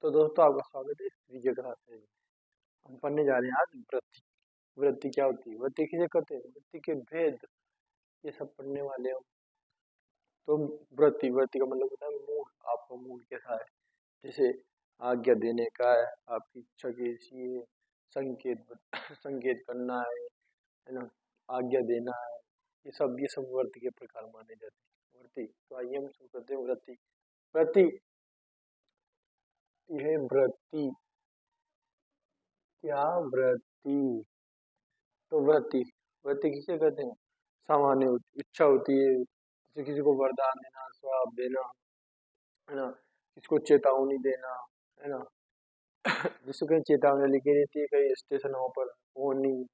तो दोस्तों आपका स्वागत है विजय क्लास में। हम पढ़ने जा रहे हैं आज वृत्ति। वृत्ति क्या होती है, वृत्ति किसे कहते हैं, वृत्ति के भेद, ये सब पढ़ने वाले हम। तो वृत्ति वृत्ति का मतलब होता है मूड, आपका मूड कैसा है। जैसे आज्ञा देने का है, आपकी इच्छा कैसी है, संकेत संकेत करना है ना, आज्ञा देना है, ये सब वृत्ति के प्रकार माने जाते हैं। वृत्ति, तो आइए हम शुरू करते हैं वृत्ति। वृत्ति, यह वृत्ति, क्या वृत्ति, तो वृत्ति, वृत्ति किसे कहते हैं, सामान्य इच्छा होती है, जैसे किसी को वरदान देना, श्राप देना, है ना, किसको चेतावनी देना, है ना, जिसको कहीं चेतावनी लिखी रहती है कहीं स्टेशनों पर, वार्निंग,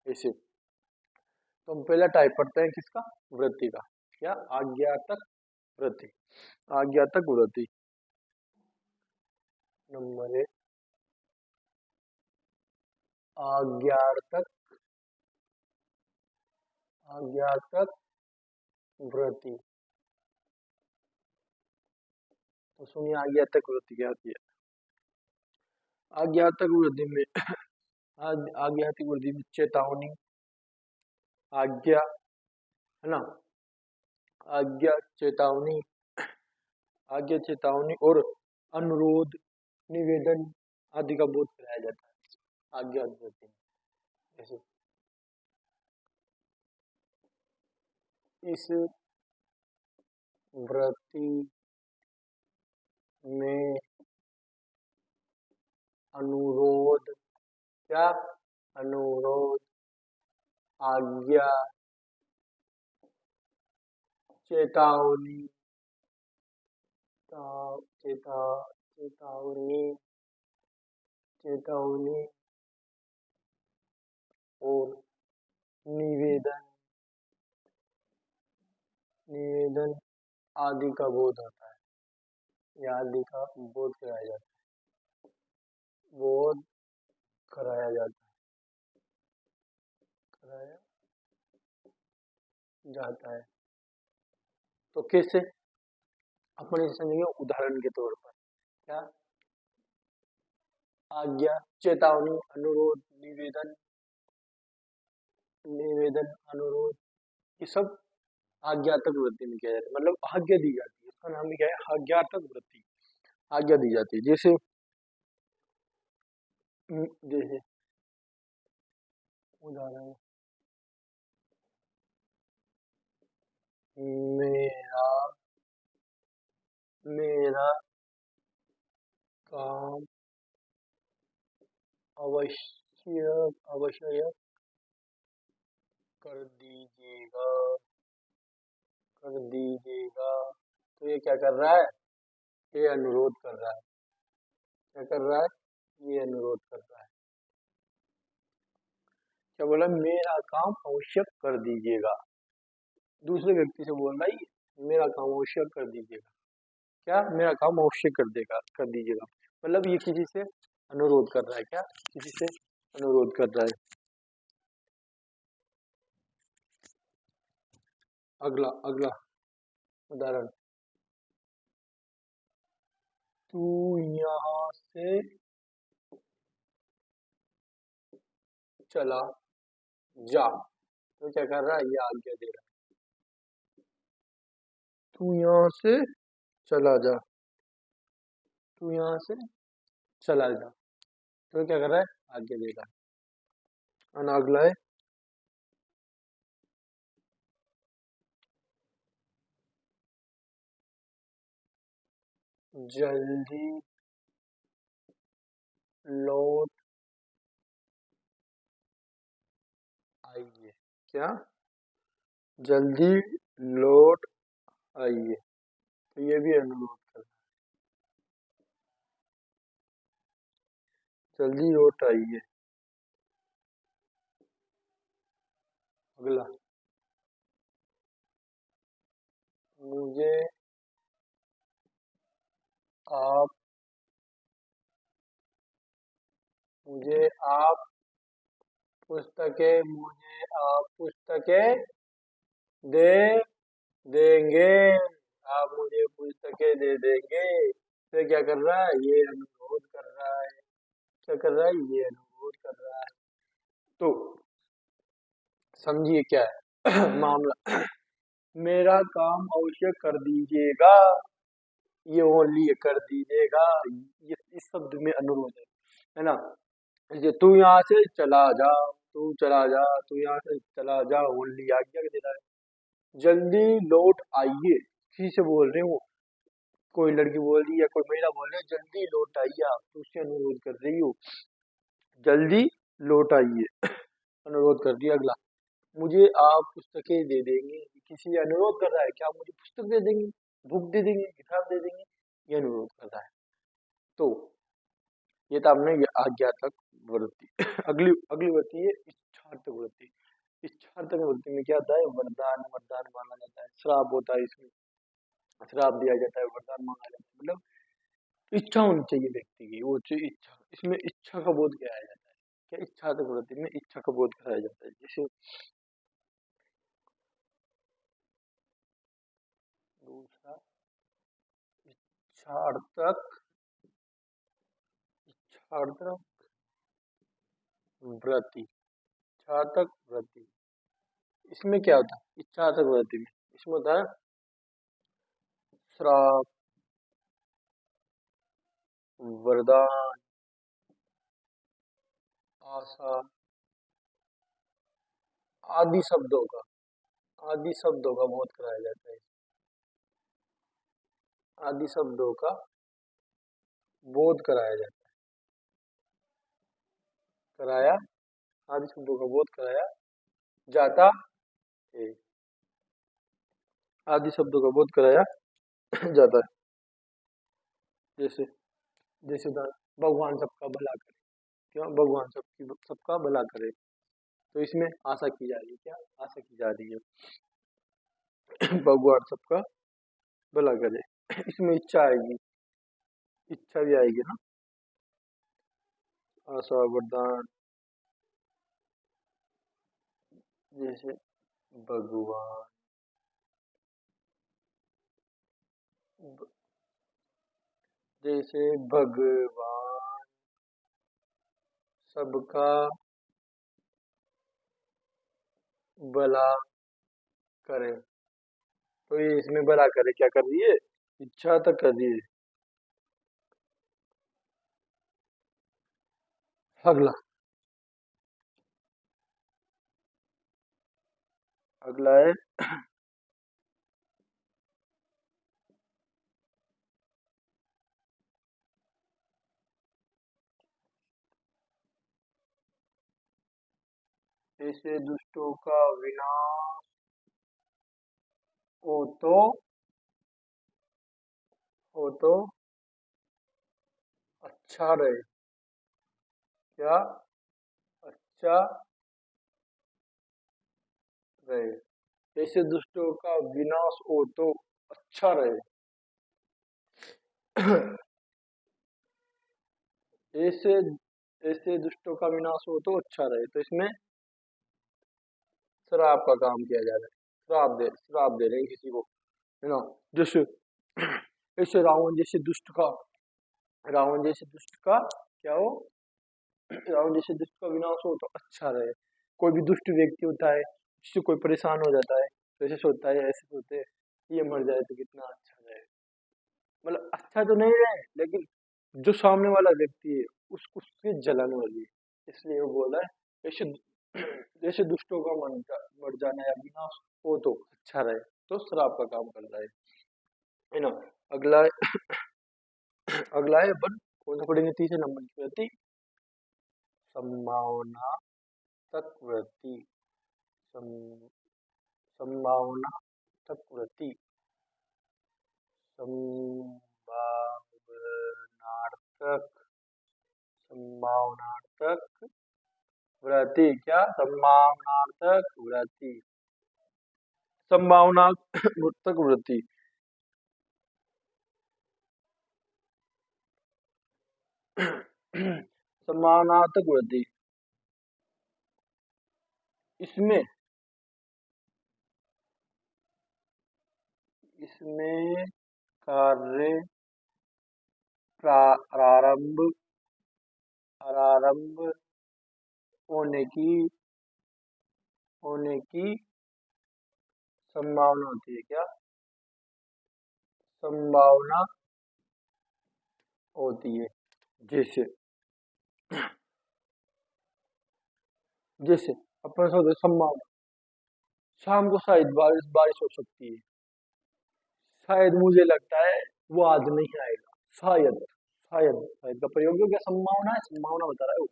ऐसे। तो हम पहला टाइप पढ़ते हैं किसका, वृत्ति का, क्या, आज्ञातक वृत्ति। आज्ञातक वृत्ति नंबर 1, आज्ञातक, आज्ञातक वृत्ति। तो सुनिए आज्ञातक वृत्ति क्या होती है। आज्ञातक वृत्ति में आज्ञातक वृत्ति में चेतावनी, आज्ञा, है ना, आज्ञा, चेतावनी, आज्ञा, चेतावनी और अनुरोध, निवेदन आदि का बोध कराया जाता है आज्ञा वृत्ति में। जैसे इस वृत्ति में अनुरोध, क्या, अनुरोध, आज्ञा, चेतावनी, चेतावनी, चेतावनी और निवेदन, निवेदन आदि का बोध होता है, या आदि का बोध कराया जाता है, बोध कराया जाता है, कराया जाता है। तो कैसे, अपने समझिए उदाहरण के तौर पर, क्या, आज्ञा, चेतावनी, अनुरोध, निवेदन, निवेदन, अनुरोध, ये सब आज्ञातक वृत्ति में किया जाता है, मतलब आज्ञा दी जाती है, उसका नाम भी क्या है, आज्ञातक वृत्ति, आज्ञा दी जाती है। जैसे जैसे उदाहरण, मेरा मेरा काम अवश्य कर दीजिएगा, कर दीजिएगा। तो ये क्या कर रहा है, ये अनुरोध कर रहा है, क्या कर रहा है, ये अनुरोध कर रहा है। क्या बोला, मेरा काम अवश्य कर दीजिएगा, दूसरे व्यक्ति से बोल रहा है मेरा काम अवश्य कर दीजिएगा, क्या, मेरा काम अवश्य कर दीजिएगा, मतलब ये किसी से अनुरोध कर रहा है, क्या, किसी से अनुरोध कर रहा है। अगला अगला उदाहरण, तू यहाँ से चला जा, तो क्या कर रहा है, ये आज्ञा दे रहा है, तू यहाँ से चला जा, तू यहाँ से चला जा, तो क्या कर रहा है, आज्ञा दे रहा है। अगला है, जल्दी लौट आइए, क्या, जल्दी लौट आइए, तो ये भी अनुरोध कर रहा है, जल्दी लौट आइए। अगला, मुझे आप पुस्तकें दे देंगे, आप मुझे पुस्तकें दे देंगे, तो क्या कर रहा है, ये अनुरोध क्या कर रहा है, ये अनुरोध कर रहा है। तो समझिए क्या है मामला। मेरा काम अवश्य कर दीजिएगा, ये ओनली कर दीजिएगा, ये इस शब्द में अनुरोध है ना। जैसे तू यहाँ से चला जा, तू चला जा, तू यहाँ से चला जा, ओनली आज्ञा दे रहा है। जल्दी लौट आइए, किसी से बोल रहे हो, कोई लड़की बोल रही है, कोई महिला बोल रही है, जल्दी लौट आइए, आप तो उससे अनुरोध कर रही हो, जल्दी लौट आइए अनुरोध कर दिया। अगला, मुझे आप पुस्तकें दे देंगे, किसी से अनुरोध कर रहा है कि आप मुझे पुस्तक दे देंगे, बुक दे देंगे, किताब दे देंगे, ये अनुरोध कर रहा है। तो ये तो आपने ये आज्ञार्थक वृत्ति अगली अगली वृत्ति है इच्छार्थक वृत्ति। इच्छार्थक वृत्ति में क्या होता है, वरदान वरदान मांगा जाता है, श्राप होता है, इसमें श्राप दिया जाता है, वरदान मांगा जाता है, मतलब इच्छा होनी चाहिए व्यक्ति की, वो चाहिए इच्छा। इसमें इच्छा का बोध कराया जाता है। क्या इच्छार्थक वृत्ति में इच्छा का बोध कराया जाता है। जैसे दूसरा इच्छार्थक इच्छार्थक वृत्ति, इच्छार्थक वृत्ति, इसमें क्या होता है, इच्छार्थक वृत्ति में इसमें होता है श्राप, वरदान, आशा आदि शब्दों का, आदि शब्दों का बोध कराया जाता है। आदि शब्दों का बोध कराया जाता है, कराया, आदि शब्दों का बोध कराया जाता है, आदि शब्दों का बोध कराया जाता है। जैसे जैसे भगवान सबका भला करे, क्यों, भगवान सबका भला करे, तो इसमें आशा की जा रही है, क्या आशा की जा रही है भगवान सबका भला करे। इसमें इच्छा आएगी, इच्छा भी आएगी ना, आशा वरदान, जैसे भगवान जैसे भगवान सबका भला करे, तो ये इसमें भला करे क्या कर रही है, इच्छा तक कर रही है। अगला अगला है ऐसे दुष्टों का विनाश हो तो हो तो अच्छा रहे, क्या अच्छा रहे, ऐसे दुष्टों का विनाश हो तो अच्छा रहे ऐसे ऐसे दुष्टों का विनाश हो तो अच्छा रहे, तो इसमें श्राप का काम किया जा रहा है, श्राप दे रहे हैं किसी को, है ना। जैसे ऐसे रावण जैसे दुष्ट का क्या हो, रावण जैसे दुष्ट का विनाश हो तो अच्छा रहे। कोई भी दुष्ट व्यक्ति होता है, जिससे कोई परेशान हो जाता है, तो ऐसे सोचता है, ऐसे सोचते हैं, ये मर जाए तो कितना अच्छा रहे, मतलब अच्छा तो नहीं रहे, लेकिन जो सामने वाला व्यक्ति है उसके जलन वाली है, इसलिए वो बोला है ऐसे जैसे दुष्टों का मर जाना या विनाश हो तो अच्छा रहे, तो श्राप का काम कर रहा है ना। अगला अगला है अपन कौन सा पढ़ेंगे, तीसरे नंबर की वृत्ति, संभावना तक वृत्ति, सम- संभावना तक वृत्ति, संभावनार्थक संभावनार्थक वृत्ति, क्या संभावनार्थक वृत्ति, संभावनार्थक वृत्ति संभावनार्थक वृत्ति, इसमें इसमें कार्य प्रारंभ प्रारंभ होने की संभावना होती है। क्या संभावना होती है? जैसे जैसे अपन सोचते संभावना, शाम को शायद बारिश बारिश हो सकती है। शायद मुझे लगता है वो आज नहीं आएगा। शायद शायद शायद का प्रयोग हो गया, संभावना है, संभावना बता रहा है वो।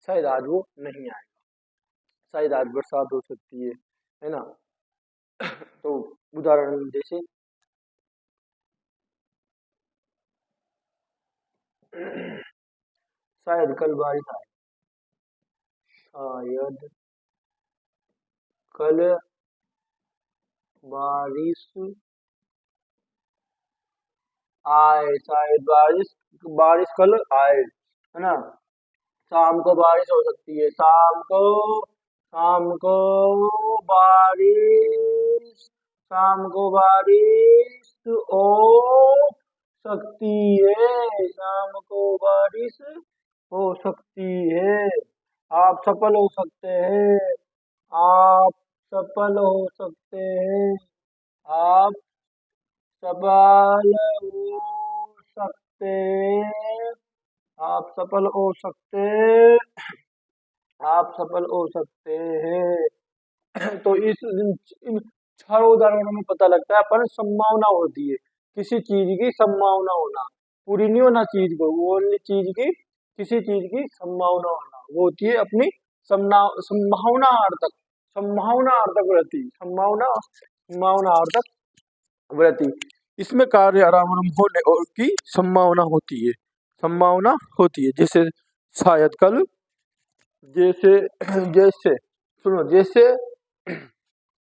शायद आज वो नहीं आएगा, शायद आज बरसात हो सकती है ना। तो उदाहरण जैसे शायद कल बारिश आए, शायद कल बारिश आए, शायद बारिश बारिश कल आए, है ना। शाम को बारिश हो सकती है, शाम को बारिश शाम को बारिश हो सकती है, शाम को बारिश हो सकती है। आप सफल हो सकते हैं, आप सफल हो सकते हैं, आप सफल हो सकते हैं, आप सफल हो सकते आप सफल हो सकते हैं। तो इन चारों उदाहरणों में पता लगता है अपन संभावना होती है, किसी चीज की संभावना होना, पूरी नहीं होना चीज को, वो ओनली चीज की, किसी चीज की संभावना होना, वो होती है अपनी संभावनार्थक, संभावनार्थक वृत्ति, संभावनार्थक वृत्ति। इसमें कार्य आरंभ होने और की संभावना होती है, संभावना होती है। जैसे शायद कल, जैसे जैसे सुनो, जैसे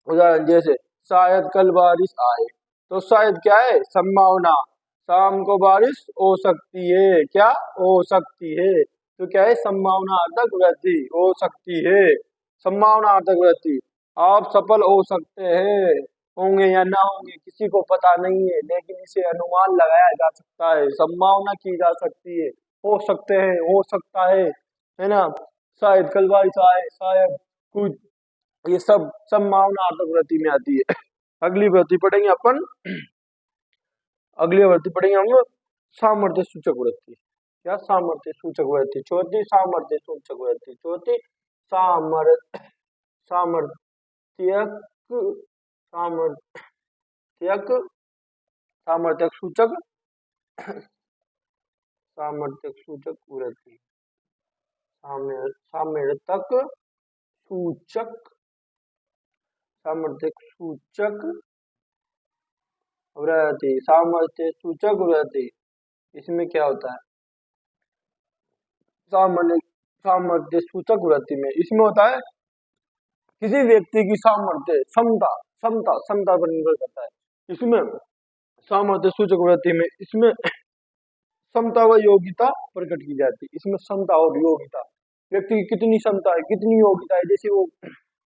उदाहरण जैसे शायद कल बारिश आए, तो शायद क्या है? संभावना, शाम को बारिश हो सकती है, क्या हो सकती है, तो क्या है? संभावनार्थक वृत्ति, हो सकती है, संभावनार्थक वृत्ति। आप सफल हो सकते हैं, होंगे या ना होंगे किसी को पता नहीं है, लेकिन इसे अनुमान लगाया जा सकता है, संभावना की जा सकती है, हो सकते हैं, हो सकता है ना। शायद कल बारिश आए, शायद कुछ, ये सब संभावनार्थक वृत्ति में आती है। अगली वृत्ति पढ़ेंगे अपन, अगली वृत्ति पढ़ेंगे हम सामर्थ्य सूचक वृत्ति। क्या? सामर्थ्य सूचक वृत्ति। चौथी सामर्थ्य सूचक वृत्ति, चौथी सामर्थ्यक सामर्थ्यक सामर्थ्यक सूचक सामर्थ्यक सूचक वृत्ति, सामर्थ्यक सूचक, सामर्थ्यक सूचक वृत्ति, सामर्थ्य सूचक वृत्ति। इसमें क्या होता है? सामर्थ्य सूचक वृत्ति में इसमें होता है किसी व्यक्ति की सामर्थ्य, क्षमता क्षमता क्षमता पर निर्भर करता है। इसमें सामर्थ्य सूचक वृत्ति में इसमें क्षमता व योग्यता प्रकट की जाती है। इसमें क्षमता और योग्यता, व्यक्ति की कितनी क्षमता है, कितनी योग्यता है। जैसे वो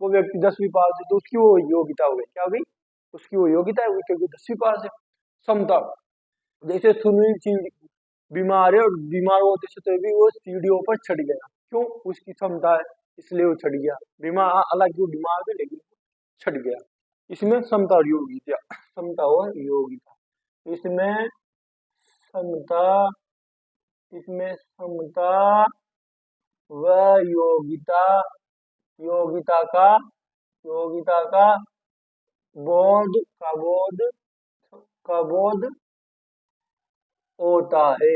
व्यक्ति 10वीं पास है तो उसकी वो योग्यता हो गई, क्या हो गई? उसकी वो योग्यता है, क्योंकि 10वीं पास है। क्षमता, जैसे सुनील सिंह बीमार है और बीमार होते से भी वो सीढ़ियों पर चढ़ गया, क्यों? उसकी क्षमता है, इसलिए वो चढ़ गया। बीमार, हालांकि वो बीमार थे लेकिन चढ़ गया। इसमें क्षमता और योग्यता, क्षमता और योग्यता, इसमें क्षमता, इसमें क्षमता व योग्यता, योग्यता का बोध होता है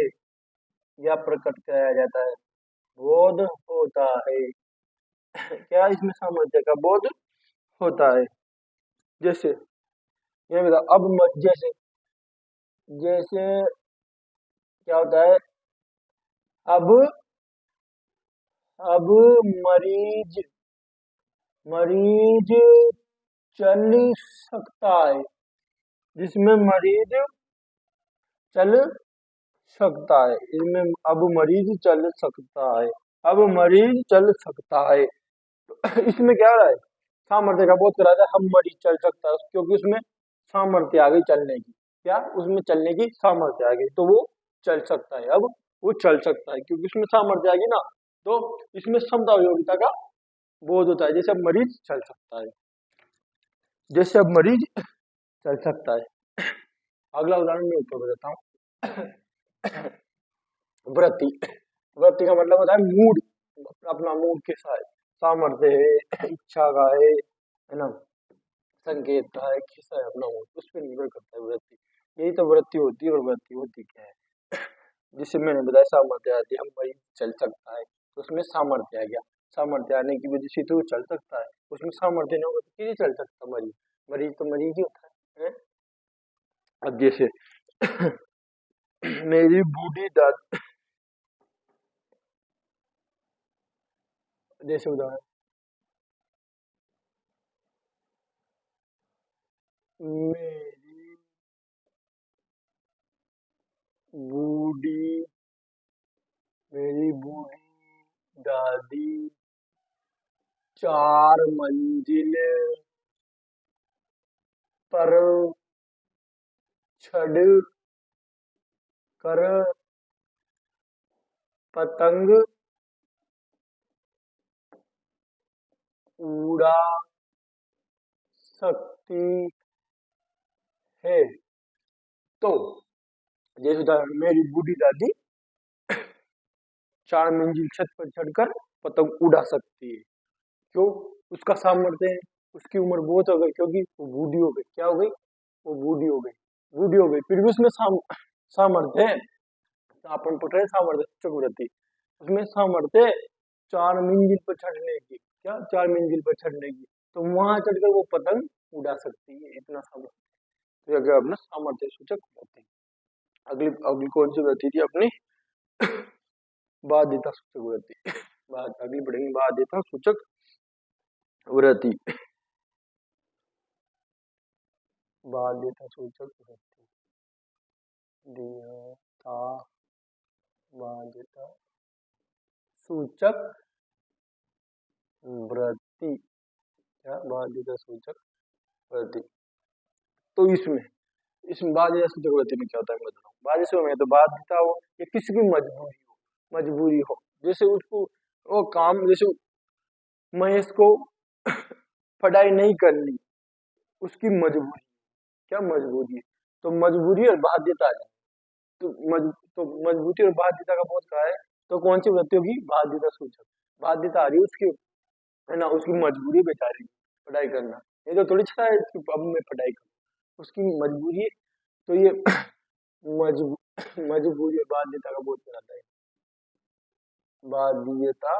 या प्रकट किया जाता है, बोध होता है। क्या? इसमें सामर्थ्य का बोध होता है। जैसे ये बता, जैसे जैसे क्या होता है? अब मरीज चल सकता है, जिसमें मरीज चल सकता है, इसमें अब मरीज चल सकता है, अब मरीज चल सकता है। इसमें क्या रहा है? सामर्थ्य का बोध कराता है, हम मरीज चल सकता है, क्योंकि उसमें सामर्थ्य आ गई चलने की। क्या? उसमें चलने की सामर्थ्य आ गई, तो वो चल सकता है, अब वो चल सकता है, क्योंकि उसमें सामर्थ्य आ गई ना। तो इसमें क्षमता योग्यता का बोध होता है। जैसे अब मरीज चल सकता है, जैसे अब मरीज चल सकता है। अगला उदाहरण मैं ऊपर बताता हूँ। वृत्ति, वृत्ति का मतलब होता है मूड, अपना मूड कैसा है, सामर्थ्य है, इच्छा का है ना, संकेत का है, कैसा है अपना मूड, उस पर निर्भर करता है वृत्ति। यही तो वृत्ति होती है। और वृत्ति होती क्या है, जिससे मैंने बताया सामर्थ्य आती है। हम मरीज चल सकता है तो उसमें सामर्थ्य आ गया, सामर्थ्य आने की वजह से तो वो चल सकता है, उसमें सामर्थ्य नहीं होगा तो कैसे चल सकता मरीज, मरीज तो मरीज ही होता है। अब जैसे मेरी बूढ़ी दादी, जैसे उदाहरण, मेरी बूढ़ी मेरी बूढ़ी दादी 4 मंजिल पर चढ़ कर पतंग उड़ा सकती है। तो जैसे उदाहरण, मेरी बूढ़ी दादी 4 मंजिल छत पर चढ़कर पतंग उड़ा सकती है। क्यों? उसका सामर्थ्य है, उसकी उम्र बहुत हो गई, क्योंकि वो बूढ़ी हो गई। क्या हो गई? वो बूढ़ी हो गई, बूढ़ी हो गई, फिर भी उसमें सामर्थ्य है। अपन पढ़ रहे हैं सामर्थ्य चक्रवर्ती, उसमें सामर्थ्य 4 मंजिल पर चढ़ने की। क्या? 4 मंजिल पर चढ़ने की, तो वहां चढ़कर वो पतंग उड़ा सकती है, इतना सामर्थ्य। तो ये अगर अपना सामर्थ्य सूचक होते हैं। अगली अगली कौन सी वृत्ति थी अपनी? बाध्यता सूचक वृत्ति। अगली पढ़ेंगे बाध्यता सूचक वृत्ति। बाध्यता सूचक वृत्ति, देयता बाध्यता सूचक वृत्ति। क्या? बाध्यता सूचक वृत्ति। तो इसमें बाध्यता सूचक वृत्ति में क्या होता है मैं बताऊँ। बाध्यता में तो बाध्यता हो या किसी की मजबूरी हो, जैसे उसको वो काम, जैसे महेश को पढ़ाई नहीं करनी, उसकी मजबूरी। क्या? मजबूरी है। तो मजबूरी और बाध्यता है, तो तो मजबूती और बाध्यता का बहुत कहा है। तो कौन सी वृत्ति होगी? बाध्यता सूचक। बाध्यता आ रही है उसकी, है ना, उसकी मजबूरी बेचारी पढ़ाई करना, ये तो थोड़ी अच्छा है कि अब मैं पढ़ाई करूँ, उसकी मजबूरी है। तो ये मजबू मजबूरी और बाध्यता का बोध कराता है। बाध्यता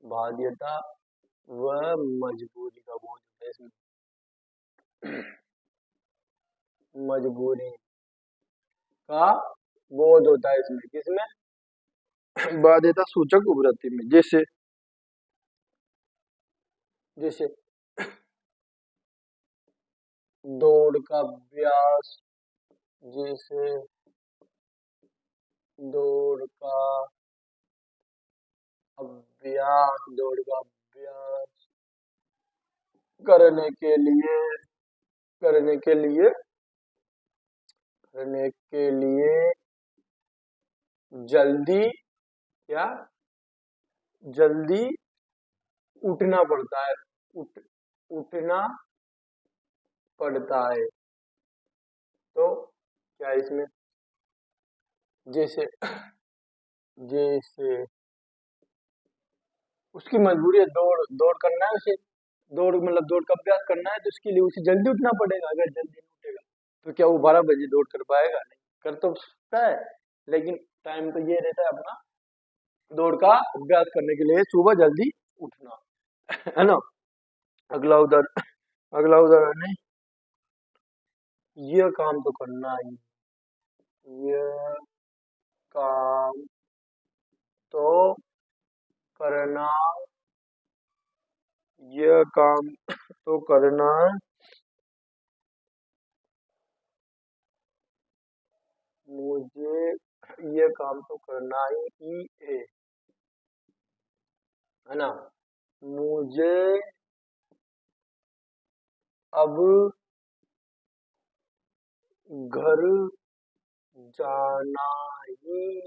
बाध्यता व मजबूरी का बोध होता है इसमें। मजबूरी का बोध होता है इसमें, किसमें? बाध्यता सूचक वृत्ति में। जैसे जैसे दौड़ का अभ्यास, जैसे दौड़ का दौड़ का अभ्यास करने के लिए करने के लिए करने के लिए जल्दी, क्या? जल्दी उठना पड़ता है, उठना पड़ता है। तो क्या इसमें? जैसे जैसे उसकी मजबूरी है, दौड़ दौड़ करना है उसे, दौड़ मतलब दौड़ का अभ्यास करना है, तो उसके लिए उसे जल्दी उठना पड़ेगा। अगर जल्दी नहीं उठेगा तो क्या वो 12 बजे दौड़ कर पाएगा? नहीं कर तो सकता है, लेकिन टाइम तो ये रहता है अपना दौड़ का अभ्यास करने के लिए सुबह जल्दी उठना, है ना। अगला उदाहरण, अगला उदाहरण है, यह काम तो करना ही, यह काम तो करना, यह काम तो करना मुझे, यह काम तो करना ही है ना। मुझे अब घर जाना ही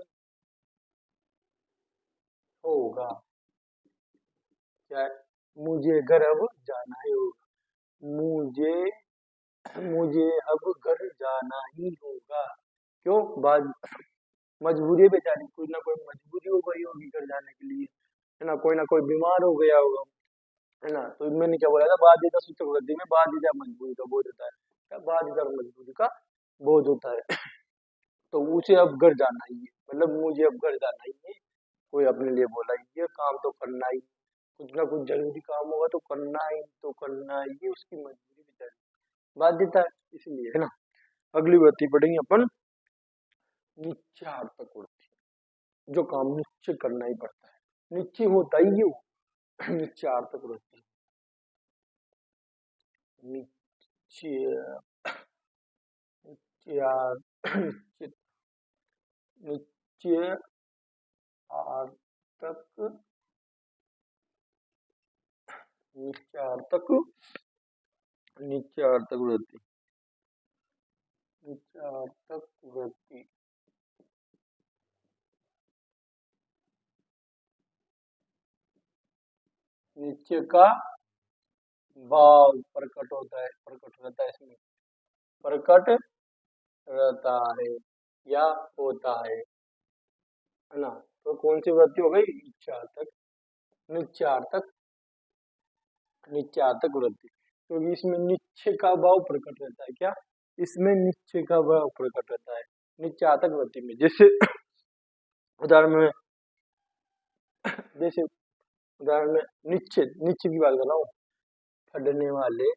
होगा। क्या है? मुझे घर अब जाना ही होगा। मुझे मुझे अब घर जाना ही होगा। क्यों? बाद मजबूरी है बेचारी, कोई ना कोई मजबूरी हो गई होगी घर जाने के लिए, है ना कोई बीमार हो गया होगा, है ना। तो मैंने क्या बोला था, बाध्यता सूचक वृद्धि में बाध्यता मजबूरी का बोझ होता है। क्या? बाध्यता और मजबूरी का बोझ होता है। तो उसे अब घर जाना ही है, मतलब मुझे अब घर जाना ही है। कोई अपने लिए बोला ही है, काम तो करना ही, कुछ ना कुछ जरूरी काम होगा तो करना ही, तो करना ही है, उसकी मजबूरी बेचारी, बाध्यता है, इसलिए, है ना। अगली वृत्ति पढ़ेंगे अपन, निश्चयार्थक वृत्ति। जो काम निश्चय करना ही पड़ता है, निश्चय होता ही है वो। निश्चयार्थक वृत्ति। निश्चय निश्चित निश्चयार्थक निश्चयार्थक निश्चयार्थक वृत्ति। निश्चयार्थक वृत्ति निश्चय का भाव प्रकट होता है, प्रकट रहता है इसमें, प्रकट रहता है या होता है ना। तो कौन सी वृत्ति हो गई? निश्चयार्थक। निश्चयार्थक निश्चयार्थक वृत्ति, क्योंकि इसमें निश्चय का भाव प्रकट रहता है। क्या? इसमें निश्चय का भाव प्रकट रहता है निश्चयार्थक वृत्ति में। जैसे उदाहरण में, जैसे उदाहरण में निश्चय निश्चय की बात कर रहा हूँ। पढ़ने वाले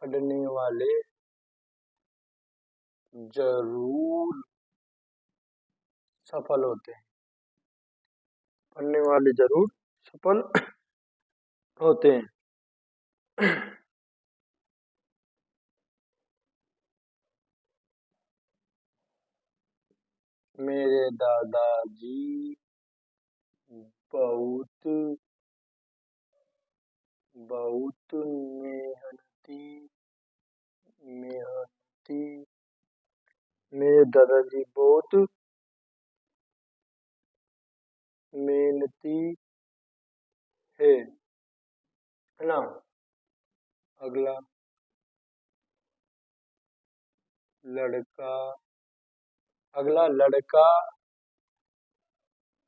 पढ़ने वाले जरूर सफल होते हैं। पढ़ने वाले जरूर सफल होते हैं। मेरे दादाजी बहुत बहुत मेहनती मेरे दादाजी बहुत मेहनती है ना। अगला, लड़का लड़का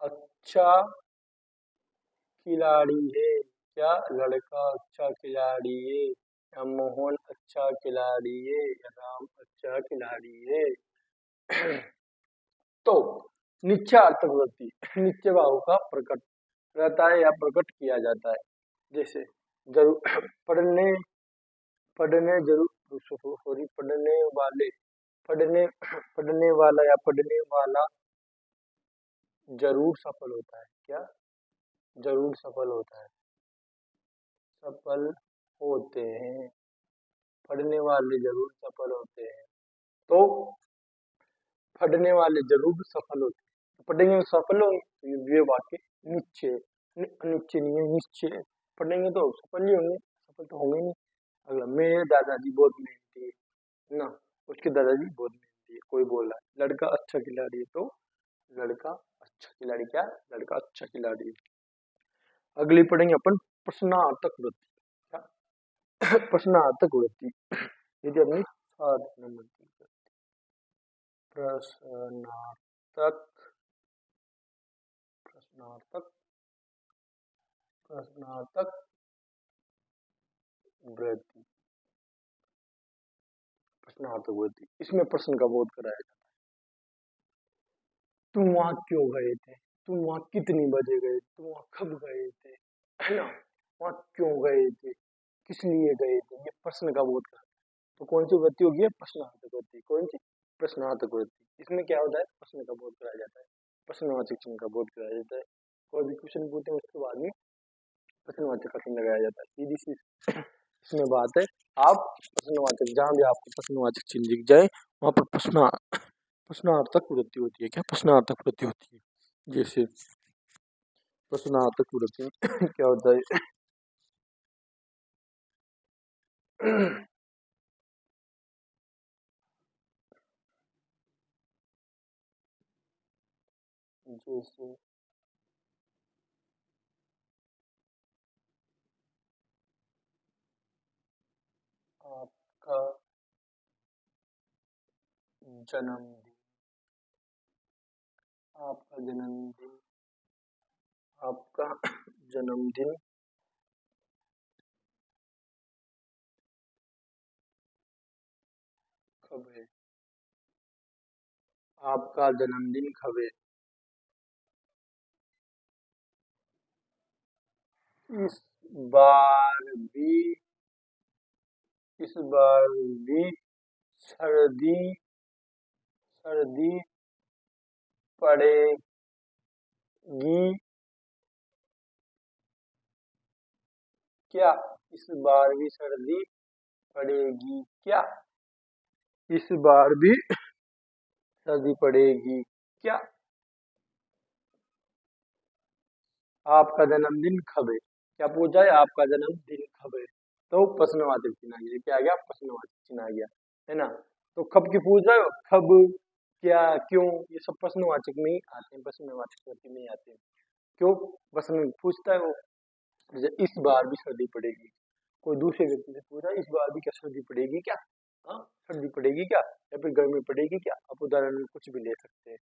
अच्छा खिलाड़ी है। क्या? लड़का अच्छा खिलाड़ी है, या मोहन अच्छा खिलाड़ी है, या राम अच्छा खिलाड़ी है। तो निश्चयार्थक वृत्ति निश्चय भाव का प्रकट रहता है या प्रकट किया जाता है। जैसे जरूर पढ़ने पढ़ने जरूर सॉरी पढ़ने वाले पढ़ने पढ़ने वाला या पढ़ने वाला जरूर सफल होता है। क्या? जरूर सफल होता है, सफल होते हैं। पढ़ने वाले जरूर सफल होते हैं। तो पढ़ने वाले जरूर सफल होते हैं, तो पढ़ेंगे तो सफल होंगे, तो ये वाक्य निश्चय निश्चय नहीं है, निश्चय। पढ़ेंगे तो सफल ही होंगे, सफल तो होंगे नहीं। अगला, मेरे दादाजी बहुत मेहनती है ना। उसके दादाजी बहुत मेहनती है, कोई बोल रहा है लड़का अच्छा खिलाड़ी है, तो लड़का अच्छा खिलाड़ी, क्या? लड़का अच्छा खिलाड़ी है। अगली पढ़ेंगे अपन, प्रश्नार्थक वृत्ति। क्या? प्रश्नार्थक वृत्ति, यदि अपनी 7 नंबर की प्रश्नार्थक प्रश्नार्थक प्रश्नार्थक वृत्ति प्रश्नार्थक वृत्ति, इसमें प्रश्न का बोध कराया जाता है। तुम वहां क्यों गए थे? तुम वहां कितनी बजे गए? तुम वहां कब गए थे? है ना। वहां क्यों गए थे? किस लिए गए थे? ये प्रश्न का बोध कराता है। तो कौन सी वृत्ति होगी? प्रश्नार्थक वृत्ति। कौन सी? प्रश्नार्थक वृत्ति। इसमें क्या होता है? प्रश्न का बोध कराया जाता है, प्रश्नवाचक चिन्ह का बोध कराया जाता है। कोई भी क्वेश्चन पूछते हैं उसके बाद में प्रश्नवाचक का चिन्ह लगाया जाता है। सीधी सी इसमें बात है। आप प्रश्नवाचक, जहां भी आपको प्रश्नवाचक चिन्ह दिख जाए वहां पर प्रश्नार्थक वृत्ति होती है। क्या? प्रश्नार्थक वृत्ति होती है। जैसे प्रश्नार्थक वृत्ति में क्या होता है? जैसे जन्मदिन, आपका जन्मदिन, आपका जन्मदिन कब है? आपका जन्मदिन कब है? इस बार भी इस बार भी सर्दी सर्दी पड़ेगी क्या? इस बार भी सर्दी पड़ेगी क्या? इस बार भी सर्दी पड़ेगी क्या? आपका जन्मदिन कब है? क्या पूछा है? आपका जन्मदिन कब है? तो प्रश्नवाचक चिन्ह आ गया। क्या आ गया? प्रश्नवाचक चिन्ह आ गया, है ना? तो कब की पूछ रहे हो? कब, क्या, क्यों, ये सब प्रश्नवाचक में ही आते हैं, प्रश्नवाचक में ही आते हैं। क्यों प्रश्न पूछता है वो? जैसे इस बार भी सर्दी पड़ेगी, कोई दूसरे व्यक्ति से पूछा इस बार भी क्या सर्दी पड़ेगी क्या? हाँ, सर्दी पड़ेगी क्या, या फिर गर्मी पड़ेगी क्या? आप उदाहरण में कुछ भी ले सकते हैं।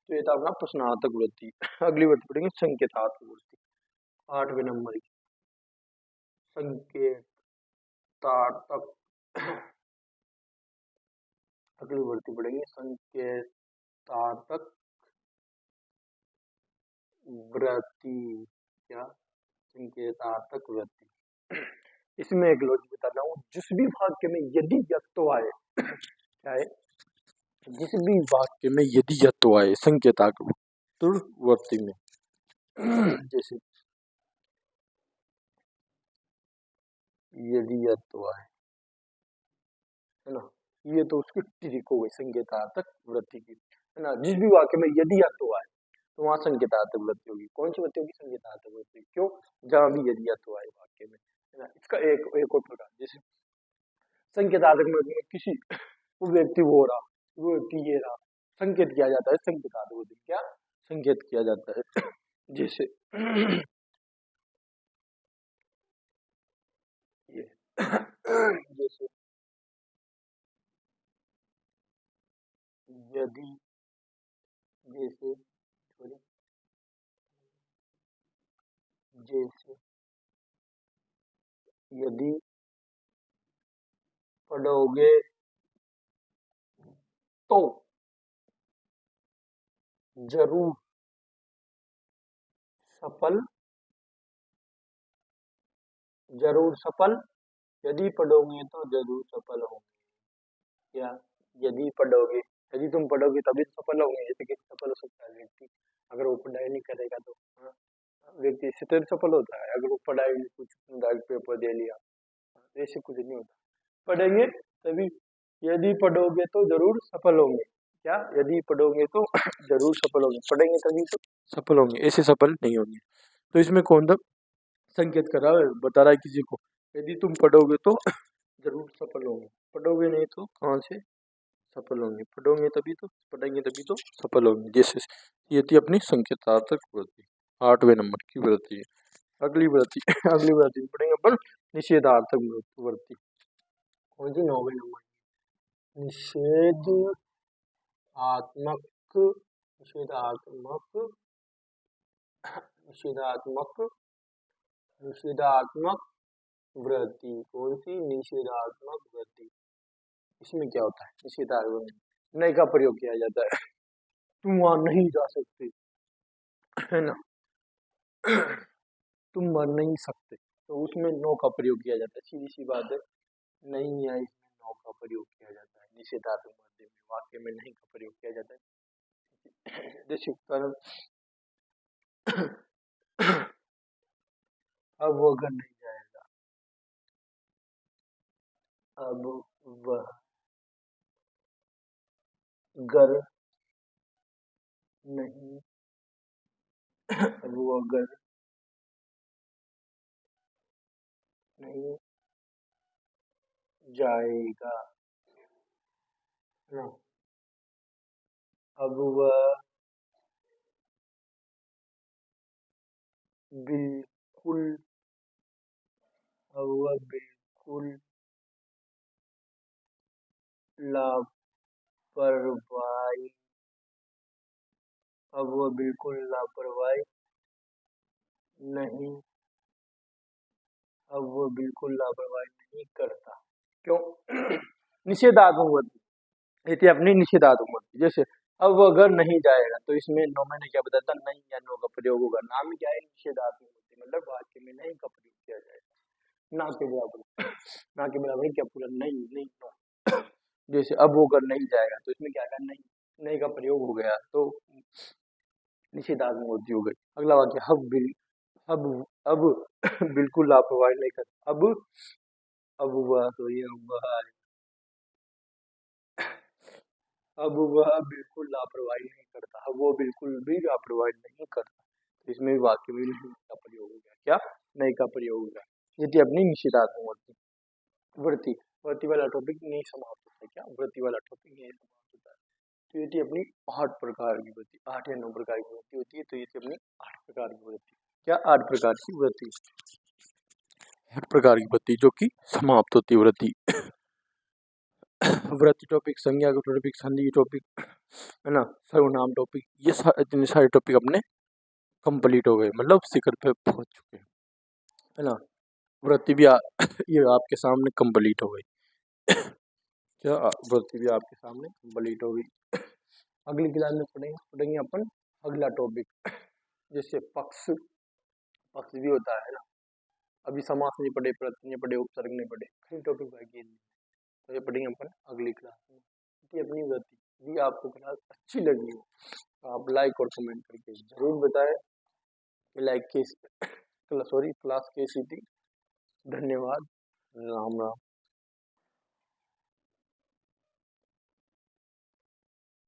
तो ये था अपना प्रश्नार्थक वृत्ति। अगली वृत्ति पढ़ेंगे संकेतात्मक वृत्ति, 8वें नंबर की। संकेतार्थक, अगली वृत्ति पढ़ेंगे संकेतार्थक वृत्ति। क्या? संकेतार्थक वृत्ति। इसमें एक लॉजिक बताता हूँ। जिस भी वाक्य में यदि यत्व आए, क्या है? जिस भी वाक्य में यदि यत्व आए संकेतात्मक वृत्ति में, जैसे यदि यत्व आए, है ना, ये तो उसकी ट्रिक हो गई संकेतार्थक वृत्ति की, है ना। जिस भी वाक्य में यदि यत्व आए तो वहां संकेतार्थक वृत्ति होगी। कौन सी वृत्ति होगी? संकेतार्थक वृत्ति। क्यों? जहां भी यदि यत्व आए वाक्य में, है ना। इसका एक और प्रकार, जैसे संकेतार्थक वृत्ति में किसी वो व्यक्ति वो रहा, वो व्यक्ति ये रहा, संकेत किया जाता है संकेतार्थक वृत्ति। क्या संकेत किया जाता है? जैसे ये जैसे यदि, जैसे सॉरी, जैसे यदि पढ़ोगे तो जरूर सफल, जरूर सफल, यदि पढ़ोगे तो जरूर सफल होंगे। क्या? यदि पढ़ोगे, यदि तुम पढ़ोगे तभी तो सफल होंगे। जैसे कि सफल हो सकता है व्यक्ति अगर वो पढ़ाई नहीं करेगा तो, हाँ, व्यक्ति इससे तो सफल होता है अगर वो पढ़ाई में कुछ डायरेक्ट पेपर दे लिया, ऐसे कुछ नहीं होता। पढ़ेंगे तभी, यदि पढ़ोगे तो जरूर सफल होंगे। क्या? यदि पढ़ोगे तो जरूर सफल होंगे, पढ़ेंगे तभी तो सफल होंगे, ऐसे सफल नहीं होंगे। तो इसमें कौन सा संकेत कर रहा है? बता रहा है किसी को यदि तुम पढ़ोगे तो जरूर सफल होंगे, पढ़ोगे नहीं तो कहाँ से सफल होंगे, पढ़ोगे तभी तो, पढ़ेंगे तभी तो सफल होंगे। जैसे ये थी अपनी संकेतार्थक वृत्ति, 8वें नंबर की वृत्ति है। अगली वृत्ति अगली वृत्ति में पढ़ेंगे अपन निषेधार्थक वृत्ति। कौन सी? 9वें नंबर, निषेधात्मक, निषेधात्मक, निषेधात्मक, निषेधात्मक वृत्ति। कौन सी? निषेधात्मक वृत्ति। इसमें क्या होता है? निषेधात्मक नहीं का प्रयोग किया जाता है। तुम वहां नहीं जा सकते, है ना, तुम मर नहीं सकते, तो उसमें नो का प्रयोग किया जाता है। सीधी सी बात है, नहीं है, इसमें नो का प्रयोग किया जाता है। निषेधात्मक वृत्ति में वाक्य में नहीं का प्रयोग किया जाता है। जैसे कारण अब वो घर नहीं जाएगा, अब वह घर नहीं, अब वो घर नहीं जाएगा, है ना। अब वह बिल्कुल, अब वह बिल्कुल लापरवाही, अब वो बिल्कुल लापरवाही नहीं, अब वो बिल्कुल लापरवाही नहीं करता। क्यों? निषेधात्मक वृत्ति, ये थी अपनी निषेधात्मक वृत्ति। जैसे अब वो अगर नहीं जाएगा तो इसमें नो मैंने क्या बताया था, नहीं या नो का प्रयोग होगा। नाम क्या है? निषेधात्मक वृत्ति, मतलब वाक्य में नहीं का प्रयोग किया जाएगा, ना के बराबर। ना के बराबर क्या? पूरा नहीं, नहीं नो। जैसे अब वो अगर नहीं जाएगा तो इसमें क्या था? नहीं, नहीं का प्रयोग हो गया तो निषेधात्मक वृत्ति हो गई। अगला वाक्य, अब बिल्कुल लापरवाही नहीं करता। अब वह तो ये हुआ है, अब वह बिल्कुल लापरवाही नहीं करता, अब वो बिल्कुल भी लापरवाही नहीं करता। तो इसमें भी वाक्य में नहीं का प्रयोग हो गया। क्या? नहीं का प्रयोग हो गया। ये थी अपनी निषेधात्मक वृत्ति। वृत्ति, वृत्ति वाला टॉपिक नहीं समाप्त होता है। क्या? वृत्ति वाला टॉपिक नहीं समाप्त होता है। तो ये थी अपनी 8 प्रकार की वृत्ति, 8 या 9 प्रकार की वृत्ति होती है। तो ये थी अपनी 8 प्रकार की वृत्ति। क्या? 8 प्रकार की वृत्ति, 8 प्रकार की वृत्ति जो कि समाप्त होती है वृत्ति। वृत्ति टॉपिक, संज्ञा का टॉपिक, संधि टॉपिक, है ना, सर्वनाम टॉपिक, ये इतने सारे टॉपिक अपने कंप्लीट हो गए, मतलब शिखर पे पहुंच चुके हैं, है ना। वृत्ति भी ये आपके सामने कंप्लीट हो गई। क्या? वृत्ति भी आपके सामने कंप्लीट हो गई। अगली क्लास में पढ़ेंगे अपन अगला टॉपिक, जैसे पक्ष, पक्ष भी होता है ना। अभी समास नहीं पढ़े, प्रत्यय नहीं पढ़े, उपसर्ग नहीं पढ़े, कई टॉपिक बाकी हैं। तो ये पढ़ेंगे अपन अगली क्लास में। ये अपनी वृत्ति भी आपको क्लास अच्छी लगी हो तो आप लाइक और कमेंट करके जरूर बताएं कि लाइक कैसी, सॉरी क्लास कैसी थी। धन्यवाद। राम राम।